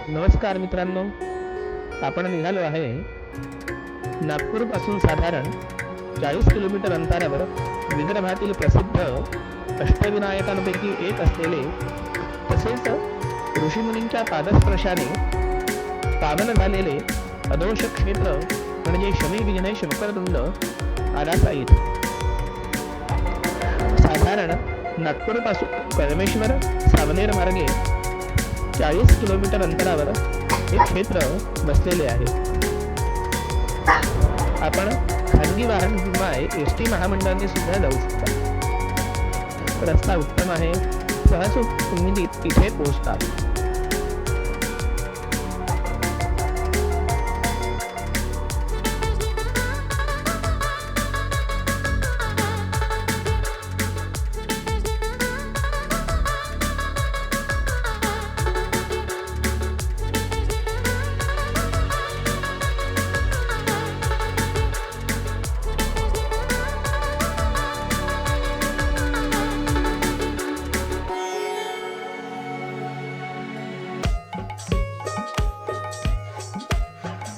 नमस्कार मित्रांनो, आपण निघालो आहे नागपूरपासून साधारण 40 किलोमीटर अंतरावर विदर्भातील प्रसिद्ध अष्टविनायकांपैकी एक असलेले तसेच ऋषीमुनींच्या पादस्पर्शाने पावन झालेले अदोष क्षेत्र म्हणजे शमी विघ्नेश वक्रतुंड आरासा येथे. साधारण नागपूरपासून परमेश्वर सावनेर मार्गे 40 किलोमीटर अंतरावर हे क्षेत्र बसलेले आहे. आपण खाजगी वाहन किंवा एसटी महामंडळाने सुद्धा जाऊ शकता. रस्ता उत्तम आहे, सहज तुम्ही तिथे पोहोचता.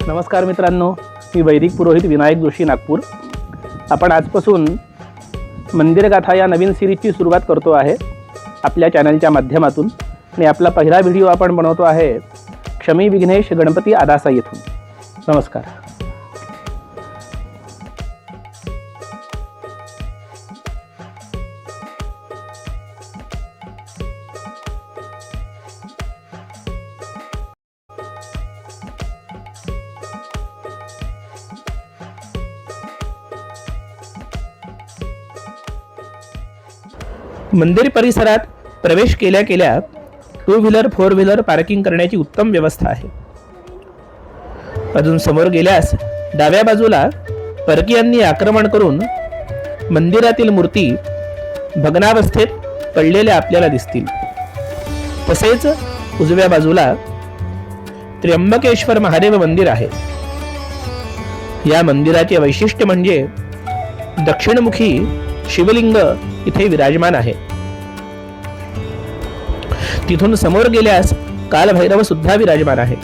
नमस्कार मित्रांनो, मी वैदिक पुरोहित विनायक जोशी नागपूर. आपण आजपासून मंदिर गाथा या नवीन सिरीजची सुरुवात करतो आहे आपल्या चॅनलच्या माध्यमातून. आणि आपला पहिला व्हिडिओ आपण बनवतो आहे शमी विघ्नेश गणपती आदासा येथून. नमस्कार. मंदिर परिसरात प्रवेश केल्या केल्या 2 व्हीलर 4 व्हीलर पार्किंग करण्याची उत्तम व्यवस्था आहे. अजून समोर गेल्यास डाव्या बाजूला परकीयांनी आक्रमण करून मंदिरातील मूर्ती भग्नावस्थेत पडलेल्या आपल्याला दिसतील. तसेच उजव्या बाजूला त्र्यंबकेश्वर महादेव मंदिर आहे. या मंदिराचे वैशिष्ट्य म्हणजे दक्षिणमुखी शिवलिंग इथे विराजमान आहे. तिथून समोर गेल्यास कालभैरव सुद्धा विराजमान आहे.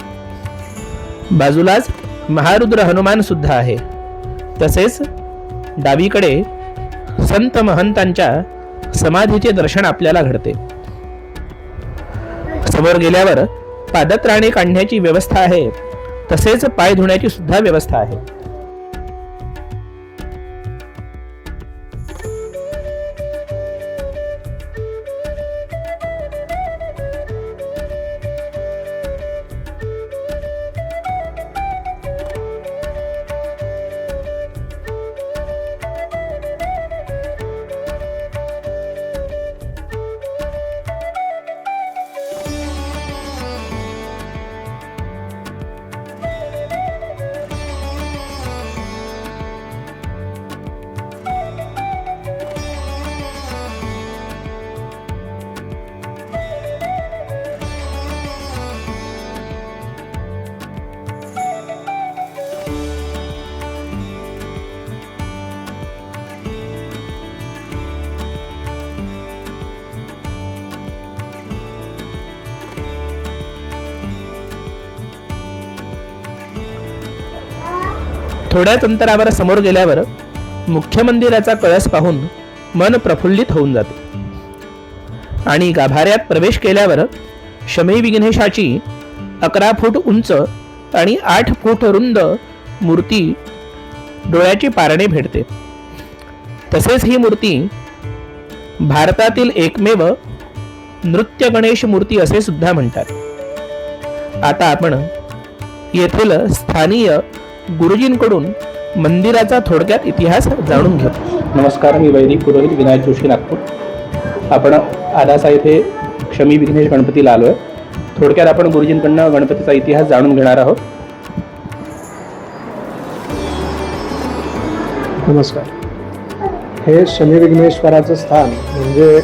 बाजूलाच महारुद्र हनुमान सुद्धा आहे. तसेच डावीकडे संत महंतांच्या समाधीचे दर्शन आपल्याला घडते. समोर गेल्यावर पादत्राणे काढण्याची व्यवस्था आहे. तसेच पाय धुण्याची सुद्धा व्यवस्था आहे. थोड्याच अंतरावर समोर गेल्यावर मुख्य मंदिराचा कळस पाहून मन प्रफुल्लित होऊन जाते. आणि गाभाऱ्यात प्रवेश केल्यावर शमी विघ्नेशाची 11 फूट उंच आणि 8 फूट रुंद मूर्ती डोळ्याची पारणे भेटते. तसेच ही मूर्ती भारतातील एकमेव नृत्य गणेश मूर्ती असे सुद्धा म्हणतात. आता आपण येथील स्थानीय गुरुजींकडून मंदिराचा थोडक्यात इतिहास जाणून घेऊ. नमस्कार, मी वैदिक पुरोहित विनायक जोशी नागपूर. आपण आदासा येथे शमी विघ्नेश गणपतीला आलो आहे. थोडक्यात आपण गुरुजींकडून गणपतीचा इतिहास जाणून घेणार आहोत. नमस्कार. हे शमी विघ्नेश्वराचं स्थान म्हणजे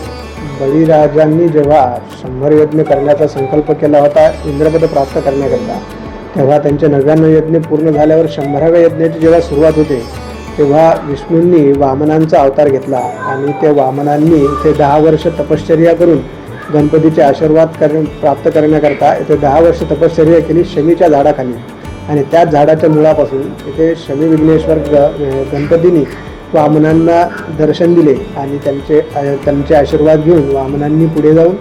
बळीराजांनी जेव्हा 100 यज्ञ करण्याचा संकल्प केला होता इंद्रपद प्राप्त करण्याकरता, तेव्हा त्यांचे 99 यज्ञ पूर्ण झाल्यावर 100व्या यज्ञाची जेव्हा सुरुवात होते तेव्हा विष्णूंनी वामनांचा अवतार घेतला आणि त्या वामनांनी ते 10 वर्ष तपश्चर्या करून गणपतीचे आशीर्वाद प्राप्त करण्याकरता इथे 10 वर्ष तपश्चर्या केली शमीच्या झाडाखाली. आणि त्याच झाडाच्या मुळापासून इथे शमी विघ्नेश्वर गणपतींनी वामनांना दर्शन दिले आणि त्यांचे आशीर्वाद घेऊन वामनांनी पुढे जाऊन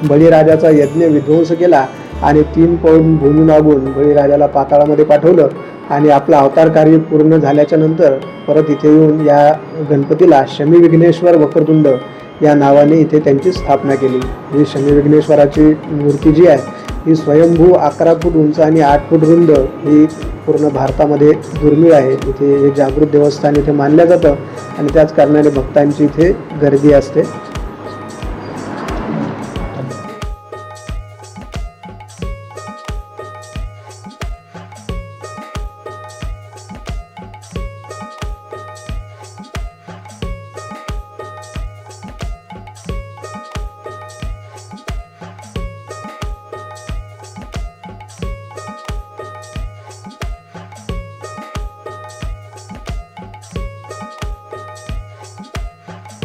बळीराजाचा यज्ञ विध्वंस केला आणि 3 पौंड भूमी मागून बळीराजाला पाताळामध्ये पाठवलं आणि आपलं अवतार कार्य पूर्ण झाल्याच्या नंतर परत इथे येऊन या गणपतीला शमी विघ्नेश्वर वक्रतुंड या नावाने इथे त्यांची स्थापना केली. ही शमी विघ्नेश्वराची मूर्ती जी आहे ही स्वयंभू 11 फूट उंच आणि 8 फूट रुंद ही पूर्ण भारतामध्ये दुर्मिळ आहे. इथे हे जागृत देवस्थान इथे मानलं जातं आणि त्याच कारणाने भक्तांची इथे गर्दी असते.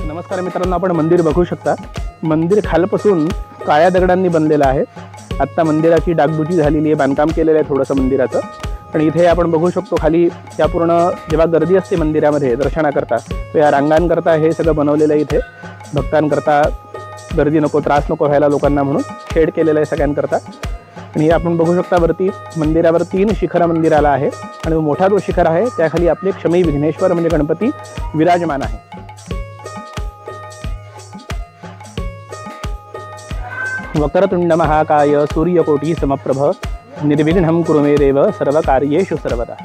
नमस्कार मित्रांनो, आपण मंदिर बघू शकता. मंदिर खालपासून काळ्या दगडांनी बनलेलं आहे. आत्ता मंदिराची डागडुजी झालेली आहे, बांधकाम केलेलं आहे थोडंसं मंदिराचं. आणि इथे आपण बघू शकतो खाली या पूर्ण जेव्हा गर्दी असते मंदिरामध्ये दर्शनाकरता तर या रांगांकरता हे सगळं बनवलेलं आहे. इथे भक्तांकरता गर्दी नको, त्रास नको व्हायला लोकांना म्हणून शेड केलेलं आहे सगळ्यांकरता. आणि आपण बघू शकता वरती मंदिरावर 3 शिखर मंदिराला आहे आणि मोठा जो शिखर आहे त्याखाली आपले शमी विघ्नेश्वर म्हणजे गणपती विराजमान आहे. वक्रतुंड महाकाय सूर्यकोटी समप्रभ निर्विघ्नं कुरु मे देव सर्वकार्येषु सर्वदा.